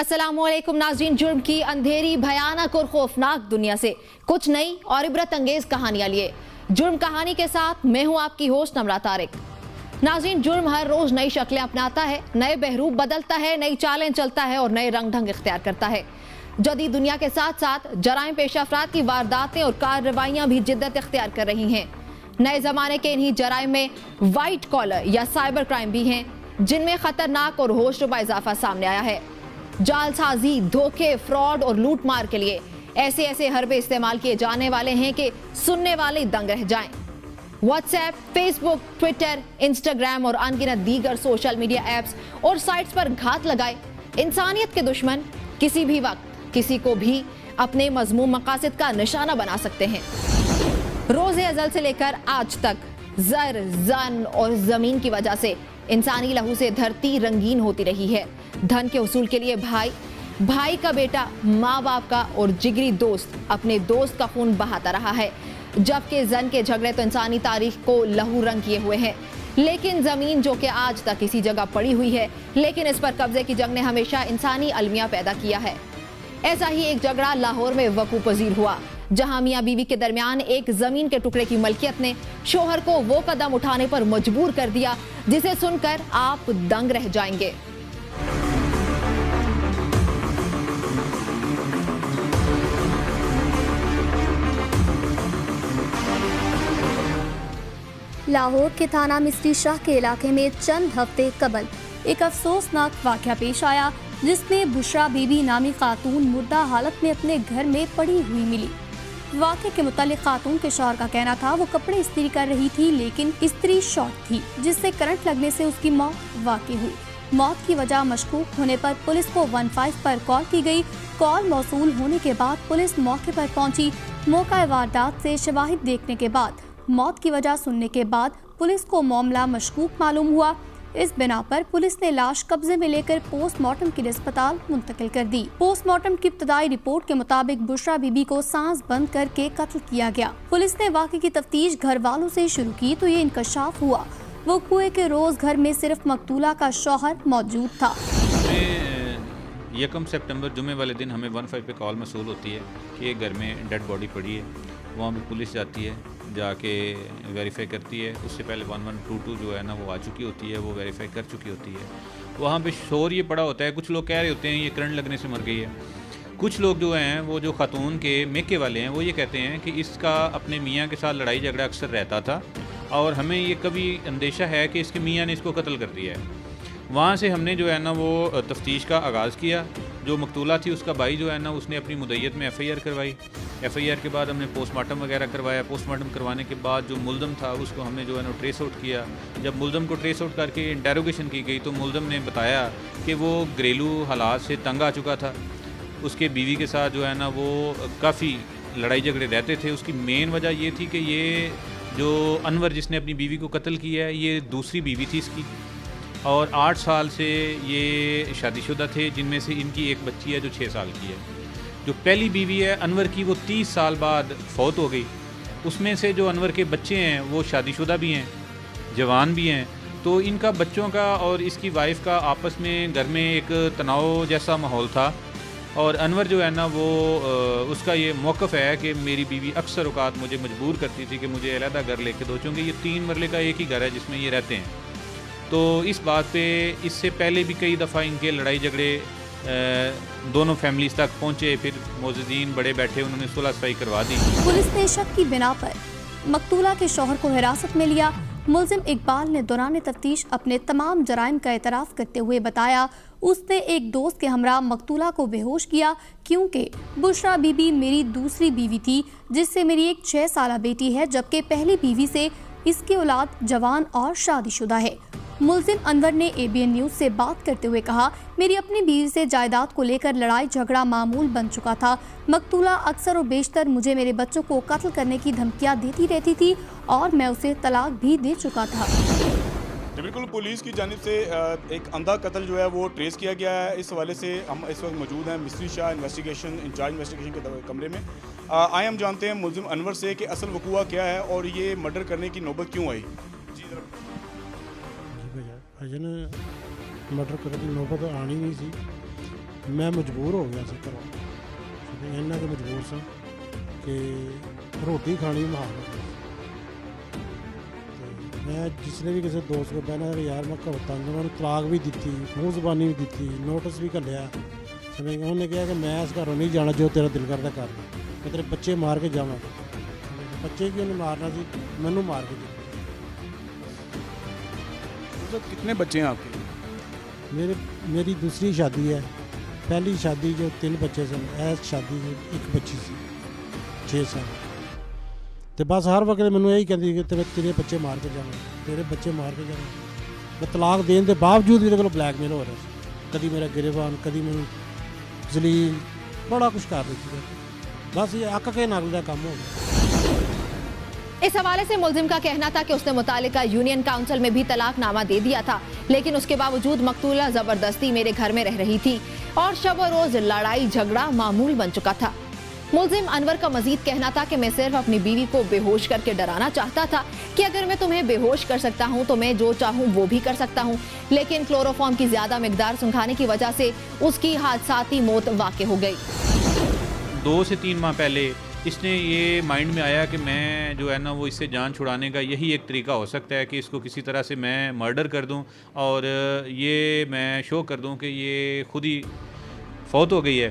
अस्सलामुअलैकुम नाज़रीन, जुर्म की अंधेरी, भयानक और खौफनाक दुनिया से कुछ नई और इबरत अंगेज कहानियां लिए जुर्म कहानी के साथ मैं हूं आपकी होस्ट नमरा तारिक। नाज़रीन, जुर्म हर रोज नई शक्लें अपनाता है, नए बहरूप बदलता है, नई चालें चलता है और नए रंग ढंग इख्तियार करता है। जदीद दुनिया के साथ साथ जराइम पेश अफराद की वारदातें और कार्रवाइयां भी जिद्दत इख्तियार कर रही हैं। नए जमाने के इन्हीं जराइम में वाइट कॉलर या साइबर क्राइम भी हैं, जिनमें खतरनाक और होशरुबा इजाफा सामने आया है। जालसाजी, धोखे, फ्रॉड और लूट मार के लिए ऐसे ऐसे हरबे इस्तेमाल किए जाने वाले हैं कि सुनने वाले दंग रह जाएं। व्हाट्सएप, फेसबुक, ट्विटर, इंस्टाग्राम और अनगिनत दीगर सोशल मीडिया एप्स और साइट्स पर घात लगाए इंसानियत के दुश्मन किसी भी वक्त किसी को भी अपने मजमूम मकासद का निशाना बना सकते हैं। रोज़े अज़ल से लेकर आज तक जर, जन और जमीन की वजह से इंसानी लहू से धरती रंगीन होती रही है। धन के उसूल के लिए भाई, भाई का बेटा, माँ बाप का और जिगरी दोस्त अपने दोस्त का खून बहाता रहा है, जबकि जन के झगड़े तो इंसानी तारीख को लहू रंग किए हुए हैं। लेकिन जमीन जो कि आज तक इसी जगह पड़ी हुई है, लेकिन इस पर कब्जे की जंग ने हमेशा इंसानी अलमिया पैदा किया है। ऐसा ही एक झगड़ा लाहौर में वकूअ पजीर हुआ, जहां मियां बीवी के दरमियान एक जमीन के टुकड़े की मलकियत ने शोहर को वो कदम उठाने पर मजबूर कर दिया जिसे सुनकर आप दंग रह जाएंगे। लाहौर के थाना मिस्री शाह के इलाके में चंद हफ्ते कबल एक अफसोसनाक वाक़या पेश आया, जिसमें बुशरा बीबी नामी खातून मुर्दा हालत में अपने घर में पड़ी हुई मिली। वाक़े के मुतालिक खातून के शौहर का कहना था वो कपड़े इस्त्री कर रही थी, लेकिन इस्त्री शॉर्ट थी, जिससे करंट लगने से उसकी मौत वाक़ई हुई। मौत की वजह मशकूक होने पर पुलिस को 15 पर कॉल की गई। कॉल मौसूल होने के बाद पुलिस मौके पर पहुंची। मौका वारदात से शवाहिद देखने के बाद मौत की वजह सुनने के बाद पुलिस को मामला मशकूक मालूम हुआ। इस बिना पर पुलिस ने लाश कब्जे में लेकर पोस्टमार्टम के लिए अस्पताल मुंतकिल कर दी। पोस्टमार्टम की इब्तदाई रिपोर्ट के मुताबिक बुशरा बीबी को सांस बंद करके कत्ल किया गया। पुलिस ने वाक़े की तफ्तीश घर वालों से शुरू की तो ये इंकशाफ हुआ वो कुएं के रोज घर में सिर्फ मकतूला का शौहर मौजूद था। 1 सितंबर जुमे वाले दिन हमें 15 पे कॉल मसूल होती है कि घर में डेड बॉडी पड़ी है। वहाँ पर पुलिस जाती है, जाके वेरीफाई करती है। उससे पहले 1122 जो है ना वो आ चुकी होती है, वो वेरीफाई कर चुकी होती है। वहाँ पे शोर ये पड़ा होता है, कुछ लोग कह रहे होते हैं ये करंट लगने से मर गई है। कुछ लोग जो हैं वो जो खातून के मेके वाले हैं वो ये कहते हैं कि इसका अपने मियाँ के साथ लड़ाई झगड़ा अक्सर रहता था और हमें ये कभी अंदेशा है कि इसके मियाँ ने इसको कत्ल कर दिया है। वहाँ से हमने जो है ना वो तफ्तीश का आगाज़ किया। जो मकतूला थी उसका भाई जो है ना उसने अपनी मुद्दत में FIR करवाई। FIR के बाद हमने पोस्टमार्टम वगैरह करवाया। पोस्टमार्टम करवाने के बाद जो मुल्ज़म था उसको हमने जो है ना ट्रेस आउट किया। जब मुल्ज़म को ट्रेस आउट करके इंटेरोगेशन की गई तो मुल्ज़म ने बताया कि वो घरेलू हालात से तंग आ चुका था। उसके बीवी के साथ जो है ना वो काफ़ी लड़ाई झगड़े रहते थे। उसकी मेन वजह ये थी कि ये जो अनवर जिसने अपनी बीवी को कत्ल किया है ये दूसरी बीवी थी इसकी, और 8 साल से ये शादीशुदा थे, जिनमें से इनकी एक बच्ची है जो 6 साल की है। जो पहली बीवी है अनवर की वो 30 साल बाद फौत हो गई। उसमें से जो अनवर के बच्चे हैं वो शादीशुदा भी हैं, जवान भी हैं। तो इनका बच्चों का और इसकी वाइफ का आपस में घर में एक तनाव जैसा माहौल था। और अनवर जो है ना वो उसका ये मौक़िफ़ है कि मेरी बीवी अक्सर औक़ात मुझे मजबूर करती थी कि मुझे अलहदा घर लेके दो, चूँकि ये 3 मरले का एक ही घर है जिसमें ये रहते हैं। तो इस बात पे इससे पहले भी कई दफ़ा इनके लड़ाई झगड़े दोनों फैमिलीज तक पहुँचे। फिर मोज़ीदीन बड़े बैठे, उन्होंने सुलह सफाई करवा दी। पुलिस ने शक की बिना पर मकतूला के शौहर को हिरासत में लिया। मुल्जिम इकबाल ने दौरान तफ्तीश अपने तमाम जराइम का एतराफ़ करते हुए बताया उसने एक दोस्त के हमरा मकतूला को बेहोश किया, क्योंकि बुशरा बीबी मेरी दूसरी बीवी थी जिससे मेरी एक 6 साला बेटी है, जबकि पहली बीवी से इसकी औलाद जवान और शादीशुदा है। मुल्जिम अनवर ने ABN न्यूज़ से बात करते हुए कहा, मेरी अपनी बीवी से जायदाद को लेकर लड़ाई झगड़ा मामूल बन चुका था। मकतूला अक्सर और बेशतर मुझे मेरे बच्चों को कत्ल करने की धमकियां देती रहती थी और मैं उसे तलाक भी दे चुका था। बिल्कुल, पुलिस की जानिब से एक अंधा कत्ल जो है वो ट्रेस किया गया है। इस हवाले से हम इस वक्त मौजूद हैं मिस्री शाह इन्वेस्टिगेशन इंचार्ज इन्वेस्टिगेशन के कमरे में। आए हम जानते हैं मुल्जिम अनवर से कि असल वक़ूआ क्या है और ये मर्डर करने की नौबत क्यों आई। भजन मर्डर करने की नौबत आनी नहीं सी। मैं मजबूर हो गया ਸੀ ਘਰੋਂ ਇੰਨਾ ਕਿ ਮਜਬੂਰ ਸਾਂ ਕਿ ਰੋਟੀ ਖਾਣੀ ਮਹਾਨ ਹੋ ਗਈ ਤੇ ਮੈਂ ਜਿਸਨੇ ਵੀ ਕਿਸੇ ਦੋਸਤ ਕੋਲ ਬਹਿਣਾ ਯਾਰ ਮੈਂ ਘਰੋਂ ਤੰਗ ਉਹਨਾਂ ਨੂੰ ਤਲਾਕ ਵੀ ਦਿੱਤੀ ਮੂੰਹ ਜ਼ਬਾਨੀ ਵੀ ਦਿੱਤੀ ਨੋਟਿਸ ਵੀ ਘੱਲਿਆ ਸਮੇਂ ਉਹਨੇ ਕਿਹਾ ਕਿ ਮੈਂ ਇਸ ਘਰੋਂ ਨਹੀਂ ਜਾਣਾ ਜੋ ਤੇਰਾ ਦਿਲ ਕਰਦਾ ਕਰ ਮੈਂ ਤੇਰੇ ਬੱਚੇ ਮਾਰ ਕੇ ਜਾਵਾਂਗਾ ਬੱਚੇ ਕੀ ਉਹਨੇ ਮਾਰਨਾ ਸੀ ਮੈਨੂੰ ਮਾਰ ਕੇ ਦਿੱਤਾ तो कितने बच्चे हैं आपके? मेरी दूसरी शादी है पहली शादी जो 3 बच्चे सन ऐस शादी एक बच्ची सी 6 साल तो बस हर वक्त मैंने यही कहती कि तेरे बच्चे मार के जाना तेरे बच्चे मार के जाना मैं तलाक देने के बावजूद मेरे को ब्लैकमेल हो रहा था कभी मेरा गिरबान कभी मैंने जलील बड़ा कुछ कर रही थी बस ये अक के नागल का काम हो गया। इस हवाले से मुलजिम का कहना था कि उसने मुतालिका यूनियन काउंसिल में भी तलाकनामा दे दिया था, लेकिन उसके बावजूद मकतूला जबरदस्ती मेरे घर में रह रही थी और शब रोज लड़ाई झगड़ा मामूल बन चुका था। मुलजिम अनवर का मजीद कहना था कि मैं सिर्फ अपनी बीवी को बेहोश करके डराना चाहता था कि अगर मैं तुम्हें बेहोश कर सकता हूं तो मैं जो चाहूं वो भी कर सकता हूं, लेकिन क्लोरोफॉर्म की ज्यादा मिकदार सुंघाने की वजह से उसकी हादसाती मौत वाक़ हो गई। 2 से 3 माह पहले इसने ये माइंड में आया कि मैं जो है ना वो इससे जान छुड़ाने का यही एक तरीका हो सकता है कि इसको किसी तरह से मैं मर्डर कर दूं और ये मैं शो कर दूं कि ये खुद ही फौत हो गई है।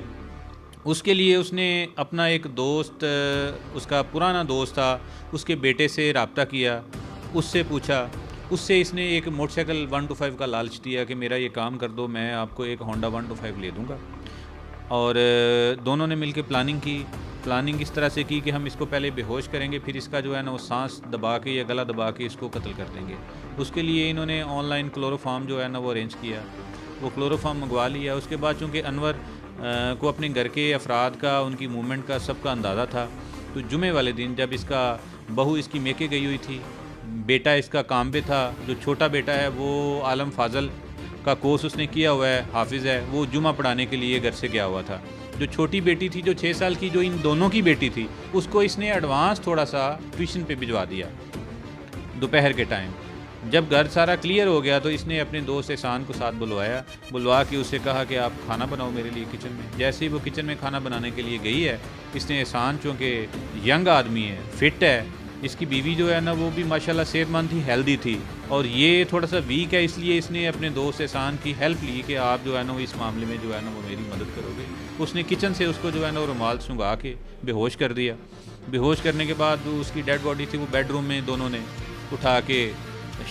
उसके लिए उसने अपना एक दोस्त, उसका पुराना दोस्त था, उसके बेटे से रब्ता किया, उससे पूछा, उससे इसने एक मोटरसाइकिल 125 का लालच दिया कि मेरा ये काम कर दो, मैं आपको एक होंडा 125 ले दूँगा। और दोनों ने मिलकर प्लानिंग इस तरह से की कि हम इसको पहले बेहोश करेंगे, फिर इसका जो है ना वो सांस दबा के या गला दबा के इसको कत्ल कर देंगे। उसके लिए इन्होंने ऑनलाइन क्लोरोफॉर्म जो है ना वो अरेंज किया, वो क्लोरोफॉर्म मंगवा लिया। उसके बाद चूँकि अनवर को अपने घर के अफराद का, उनकी मूवमेंट का सबका अंदाज़ा था, तो जुमे वाले दिन जब इसका बहू इसकी मेके गई हुई थी, बेटा इसका काम पे था, जो छोटा बेटा है वो आलम फाजल का कोर्स उसने किया हुआ है, हाफिज़ है, वो जुमा पढ़ाने के लिए घर से गया हुआ था। जो छोटी बेटी थी जो 6 साल की, जो इन दोनों की बेटी थी, उसको इसने एडवांस थोड़ा सा ट्यूशन पे भिजवा दिया दोपहर के टाइम। जब घर सारा क्लियर हो गया तो इसने अपने दोस्त एहसान को साथ बुलवा के उससे कहा कि आप खाना बनाओ मेरे लिए किचन में। जैसे ही वो किचन में खाना बनाने के लिए गई है, इसने एहसान चूँकि यंग आदमी है, फिट है, इसकी बीवी जो है ना वो भी माशाल्लाह सेहतमंद थी, हेल्दी थी, और ये थोड़ा सा वीक है, इसलिए इसने अपने दोस्त एहसान की हेल्प ली कि आप जो है ना वो इस मामले में जो है ना वो मेरी मदद करोगे। उसने किचन से उसको जो है ना वो रुमाल सुंघा के बेहोश कर दिया। बेहोश करने के बाद उसकी डेड बॉडी थी वो बेडरूम में दोनों ने उठा के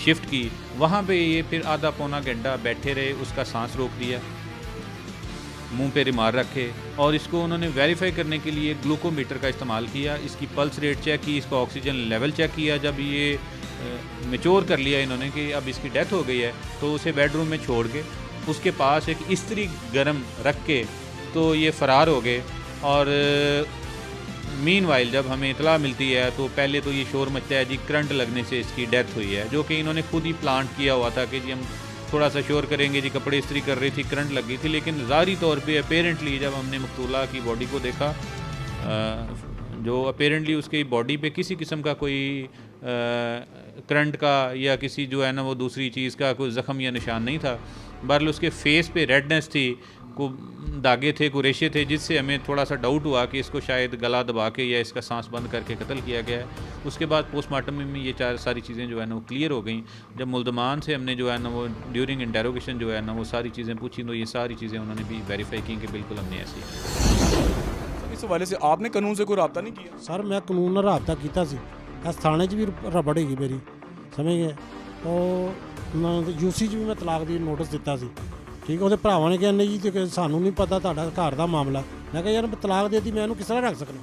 शिफ्ट की। वहाँ पे ये फिर आधा पौना घंटा बैठे रहे, उसका सांस रोक दिया, मुंह पे रुमाल रखे, और इसको उन्होंने वेरीफाई करने के लिए ग्लूकोमीटर का इस्तेमाल किया। इसकी पल्स रेट चेक की, इसका ऑक्सीजन लेवल चेक किया। जब ये मैच्योर कर लिया इन्होंने कि अब इसकी डेथ हो गई है, तो उसे बेडरूम में छोड़ के उसके पास एक इस्त्री गर्म रख के तो ये फ़रार हो गए। और मीनवाइल जब हमें इतला मिलती है तो पहले तो ये शोर मचता है जी करंट लगने से इसकी डेथ हुई है, जो कि इन्होंने खुद ही प्लांट किया हुआ था कि जी हम थोड़ा सा शोर करेंगे जी, कपड़े इस्त्री कर रही थी, करंट लग गई थी। लेकिन ज़ाहिरी तौर पे अपेरेंटली जब हमने मकतूला की बॉडी को देखा, जो अपेरेंटली उसकी बॉडी पे किसी किस्म का कोई करंट का या किसी जो है ना वो दूसरी चीज़ का कोई ज़ख़म या निशान नहीं था। बहरहाल उसके फेस पे रेडनेस थी, को दागे थे, को रेशे थे, जिससे हमें थोड़ा सा डाउट हुआ कि इसको शायद गला दबा के या इसका सांस बंद करके कत्ल किया गया है। उसके बाद पोस्टमार्टम में ये सारी चीज़ें जो है ना वो क्लियर हो गई। जब मुल्ज़मान से हमने जो है ना वो ड्यूरिंग इंटेरोगेशन जो है ना वो सारी चीज़ें पूछी, तो ये सारी चीज़ें उन्होंने भी वेरीफाई की कि बिल्कुल हमने ऐसी। इस हवाले से आपने कानून से कोई रब्ता नहीं किया? सर मैं कानून ਨਾਲ ਰਾਬਤਾ ਕੀਤਾ ਸੀ, ਇਸ ਥਾਣੇ 'ਚ ਵੀ ਰਬੜ ਹੈਗੀ ਮੇਰੀ, ਸਮਝ ਗਏ। ਉਹ ਯੂਸੀ 'ਚ ਵੀ ਮੈਂ ਤਲਾਕ ਦੀ ਨੋਟਿਸ ਦਿੱਤਾ ਸੀ, ਠੀਕ। ਉਹਦੇ ਭਰਾਵਾਂ ਨੇ ਕਿਹਾ ਨਹੀਂ ਜੀ ਤੇ ਸਾਨੂੰ ਨਹੀਂ ਪਤਾ ਤੁਹਾਡਾ ਘਰ ਦਾ ਮਾਮਲਾ। ਮੈਂ ਕਿਹਾ ਯਾਰ ਤਲਾਕ ਦੇਤੀ, ਮੈਂ ਇਹਨੂੰ ਕਿਸ ਤਰ੍ਹਾਂ ਰੱਖ ਸਕਦਾ।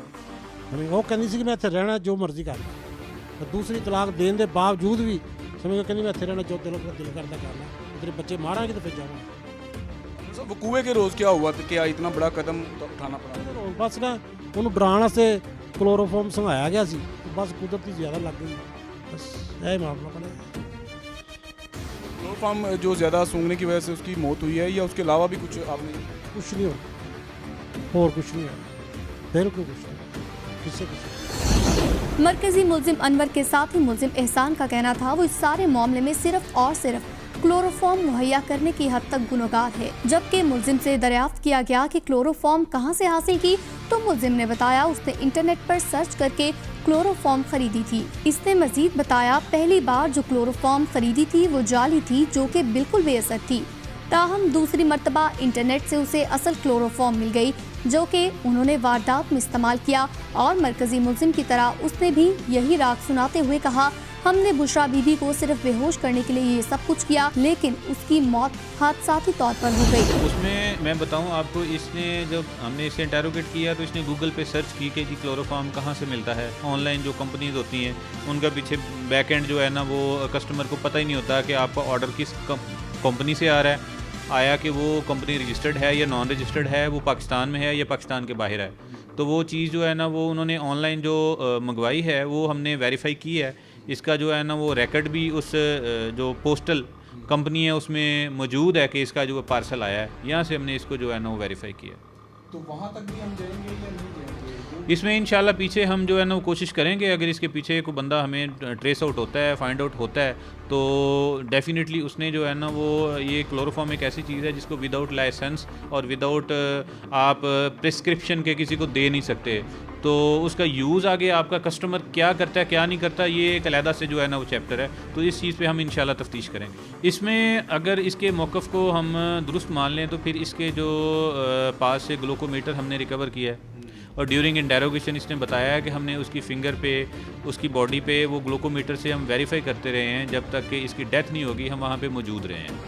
ਉਹ ਕਹਿੰਦੀ ਸੀ ਕਿ ਮੈਂ ਇੱਥੇ ਰਹਿਣਾ, ਜੋ ਮਰਜ਼ੀ ਕਰ ਲੈ। ਦੂਸਰੀ ਤਲਾਕ ਦੇਣ ਦੇ ਬਾਵਜੂਦ ਵੀ ਸਮਝ ਕਹਿੰਦੀ ਮੈਂ ਇੱਥੇ ਰਹਿਣਾ, ਜੋ ਦਿਲ ਕਰਦਾ ਕਰ ਲੈ, ਤੇਰੇ ਬੱਚੇ ਮਾਰਾਂਗੇ ਤਾਂ ਫਿਰ ਜਾਵਾਂਗੇ। वकूए के रोज़ क्या हुआ, क्या इतना बड़ा कदम उठाना पड़ा? बस ना ਉਹਨੂੰ ਡਰਾਉਣ ਵਾਸਤੇ क्लोरोफॉर्म संघाया गया सी, बस कुदरती ज़्यादा लग गई, बस यही मामला बना। क्लोरोफॉर्म जो ज़्यादा सूंघने की वजह से उसकी मौत हुई है, या उसके अलावा भी कुछ आपने? कुछ नहीं हो और कुछ नहीं है, बिल्कुल कुछ नहीं, किससे कुछ। मरकजी मुलजिम अनवर के साथ ही मुलजिम एहसान का कहना था वो इस सारे मामले में सिर्फ और सिर्फ क्लोरोफॉर्म मुहैया करने की हद तक गुनहगार है। जबकि मुलजिम से दरियाफ्त किया गया कि क्लोरोफॉर्म कहां से हासिल की, तो मुलजिम ने बताया उसने इंटरनेट पर सर्च करके क्लोरोफॉर्म खरीदी थी। इसने मजीद बताया पहली बार जो क्लोरोफॉर्म खरीदी थी वो जाली थी, जो कि बिल्कुल बेअसर थी। ताहम दूसरी मर्तबा इंटरनेट से उसे असल क्लोरोफॉर्म मिल गई, जो कि उन्होंने वारदात में इस्तेमाल किया। और मरकजी मुलजिम की तरह उसने भी यही राग सुनाते हुए कहा, हमने बुशरा बीबी को सिर्फ बेहोश करने के लिए ये सब कुछ किया, लेकिन उसकी मौत हादसाती तौर पर हो गई। उसमें मैं बताऊं आपको, इसने जब हमने इसे इंटेरोगेट किया तो इसने गूगल पे सर्च की कि जी क्लोरोफॉर्म कहाँ से मिलता है। ऑनलाइन जो कंपनीज होती हैं उनका पीछे बैक एंड जो है ना, वो कस्टमर को पता ही नहीं होता कि आपका ऑर्डर किस कंपनी से आ रहा है, आया कि वो कंपनी रजिस्टर्ड है या नॉन रजिस्टर्ड है, वो पाकिस्तान में है या पाकिस्तान के बाहर है। तो वो चीज़ जो है ना, वो उन्होंने ऑनलाइन जो मंगवाई है वो हमने वेरीफाई की है। इसका जो है ना वो रिकॉर्ड भी उस जो पोस्टल कंपनी है उसमें मौजूद है कि इसका जो पार्सल आया है, यहाँ से हमने इसको जो है ना वो वेरीफाई किया। तो वहाँ तक भी हम जाएंगे या नहीं जाएंगे? इसमें इंशाल्लाह पीछे हम जो है ना वो कोशिश करेंगे, अगर इसके पीछे कोई बंदा हमें ट्रेस आउट होता है, फाइंड आउट होता है, तो डेफिनेटली उसने जो है ना वो ये क्लोरोफॉर्म एक ऐसी चीज़ है जिसको विदाउट लाइसेंस और विदाउट आप प्रिस्क्रिप्शन के किसी को दे नहीं सकते। तो उसका यूज़ आगे आपका कस्टमर क्या करता है क्या नहीं करता, ये एक अलहदा से जो है ना वो चैप्टर है। तो इस चीज़ पे हम इंशाल्लाह तफ्तीश करेंगे। इसमें अगर इसके मौक़िफ़ को हम दुरुस्त मान लें तो फिर इसके जो पास से ग्लूकोमीटर हमने रिकवर किया है, और ड्यूरिंग इंटेरोगेशन इसने बताया है कि हमने उसकी फ़िंगर पे, उसकी बॉडी पे वो ग्लूकोमीटर से हम वेरीफाई करते रहे हैं जब तक कि इसकी डेथ नहीं होगी, हम वहाँ पे मौजूद रहे हैं।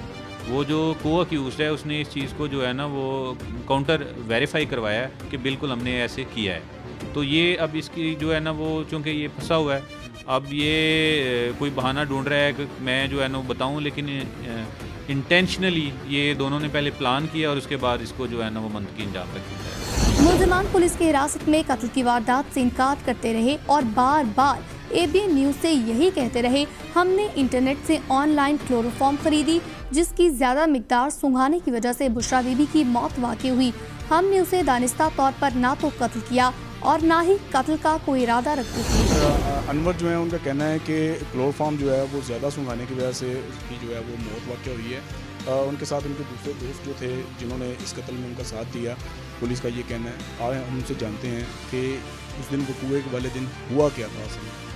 वो जो को-अक्यूज़्ड है उसने इस चीज़ को जो है ना वो काउंटर वेरीफाई करवाया है कि बिल्कुल हमने ऐसे किया है। तो ये अब इसकी जो है ना वो चूँकि ये फंसा हुआ है, अब ये कोई बहाना ढूंढ रहा है कि मैं जो है ना वो बताऊँ, लेकिन इंटेंशनली ये दोनों ने पहले प्लान किया और उसके बाद इसको जो है ना वो मंतकी अंजाम तक किया है। मुलजिमान पुलिस की हिरासत में कत्ल की वारदात से इनकार करते रहे और बार बार ABN न्यूज़ से यही कहते रहे, हमने इंटरनेट से ऑनलाइन क्लोरोफॉर्म खरीदी, जिसकी ज़्यादा मिकदार सुंघाने की वजह से बुशरा बीबी की मौत वाक़ई हुई। हमने उसे दानिस्ता तौर पर ना तो कत्ल किया और ना ही कत्ल का कोई इरादा रखते थे। अनवर जो है उनका कहना है कि क्लोरोफॉर्म जो है वो ज़्यादा सुंघाने की वजह से उसकी जो है वो मौत वाक़ई हुई है। उनके साथ उनके दूसरे दोस्त जो थे जिन्होंने इस कत्ल में उनका साथ दिया, पुलिस का ये कहना है। आए हम उनसे जानते हैं कि उस दिन वकूए के वाले दिन हुआ क्या था असल में।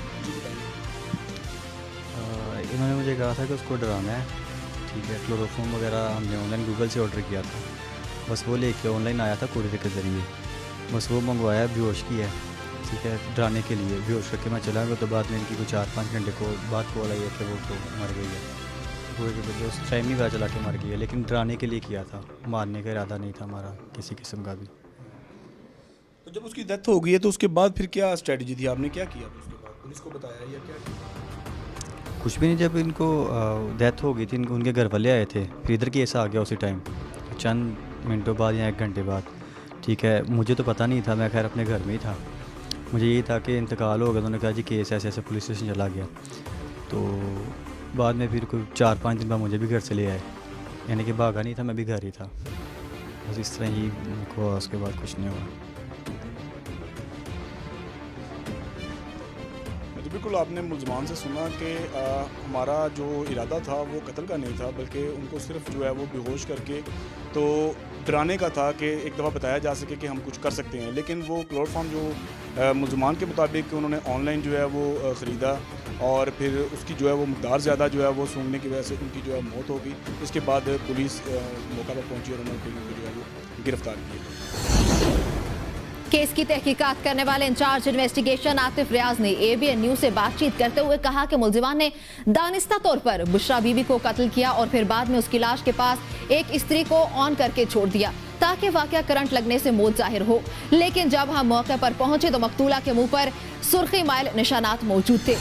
इन्होंने मुझे कहा था कि उसको डराना है, ठीक है। क्लोरोफॉर्म वगैरह हमने ऑनलाइन गूगल से ऑर्डर किया था, बस वो लेके ऑनलाइन आया था कुरियर के ज़रिए, बस वो मंगवाया, बेहोश किया, ठीक है, डराने के लिए। बेहोश करके मैं चला गया, तो बाद में इनकी कुछ 4-5 घंटे को बाद कॉल आई है कि वो तो मर गई है। वो उस टाइम नहीं पता चला के मर गई है, लेकिन डराने के लिए किया था, मारने का इरादा नहीं था हमारा किसी किस्म का भी। तो जब उसकी डेथ हो गई है तो उसके बाद फिर क्या स्ट्रेटजी थी, आपने क्या किया उसके बाद? पुलिस को बताया या क्या किया? कुछ भी नहीं। जब इनको डेथ हो गई थी, उनके घर वाले आए थे, फिर इधर केस आ गया उसी टाइम, चंद मिनटों बाद या 1 घंटे बाद, ठीक है। मुझे तो पता नहीं था, मैं खैर अपने घर में ही था। मुझे यही था कि इंतकाल हो गया, उन्होंने कहा जी केस ऐसे ऐसे पुलिस स्टेशन चला गया। तो बाद में फिर कोई 4-5 दिन बाद मुझे भी घर से ले आए, यानी कि भागा नहीं था, मैं भी घर ही था। बस इस तरह ही हुआ, उसके बाद कुछ नहीं हुआ। बिल्कुल आपने मुलजमान से सुना कि हमारा जो इरादा था वो कत्ल का नहीं था, बल्कि उनको सिर्फ जो है वो बेहोश करके तो डराने का था कि एक दफ़ा बताया जा सके कि हम कुछ कर सकते हैं। लेकिन वो क्लोरोफॉर्म जो मुलजमान के मुताबिक उन्होंने ऑनलाइन जो है वो ख़रीदा और फिर उसकी जो है वो मकदार ज़्यादा जो है वो सूंघने की वजह से उनकी जो है मौत हो गई। उसके बाद पुलिस मौका पर पहुंची और उन्होंने उनको जो है वो गिरफ्तार किया। केस की तहकीकात करने वाले इंचार्ज इन्वेस्टिगेशन आतिफ रियाज ने ABN न्यूज़ से बातचीत करते हुए कहा कि मुलजिमान ने दानिस्ता तौर पर बुशरा बीबी को कत्ल किया और फिर बाद में उसकी लाश के पास एक स्त्री को ऑन करके छोड़ दिया ताकि वाकया करंट लगने से मौत जाहिर हो। लेकिन जब हम मौके पर पहुंचे तो मकतूला के मुंह पर सुर्खी माइल निशानात मौजूद थे।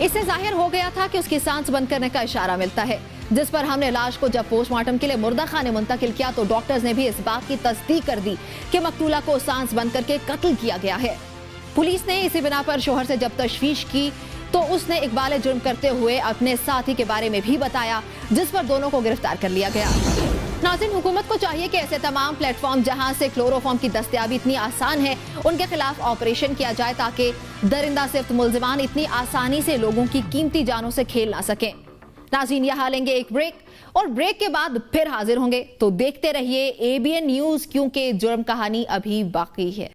इससे जाहिर हो गया था कि उसकी सांस बंद करने का इशारा मिलता है, जिस पर हमने लाश को जब पोस्टमार्टम के लिए मुर्दा खाने मुंतकिल किया तो डॉक्टर्स ने भी इस बात की तस्दीक कर दी कि मकतूला को सांस बंद करके कत्ल किया गया है। पुलिस ने इसी बिना पर शोहर से जब तशवीश की तो उसने इकबाल जुर्म करते हुए अपने साथी के बारे में भी बताया, जिस पर दोनों को गिरफ्तार कर लिया गया। नाज़रीन, हुकूमत को चाहिए कि ऐसे तमाम प्लेटफॉर्म जहां से क्लोरोफॉर्म की दस्तयाबी इतनी आसान है, उनके खिलाफ ऑपरेशन किया जाए ताकि दरिंदा सिर्फ मुलजिमान इतनी आसानी से लोगों की कीमती जानों से खेल ना सकें। नाज़रीन, यहाँ लेंगे एक ब्रेक और ब्रेक के बाद फिर हाजिर होंगे, तो देखते रहिए ABN न्यूज़, क्योंकि जुर्म कहानी अभी बाकी है।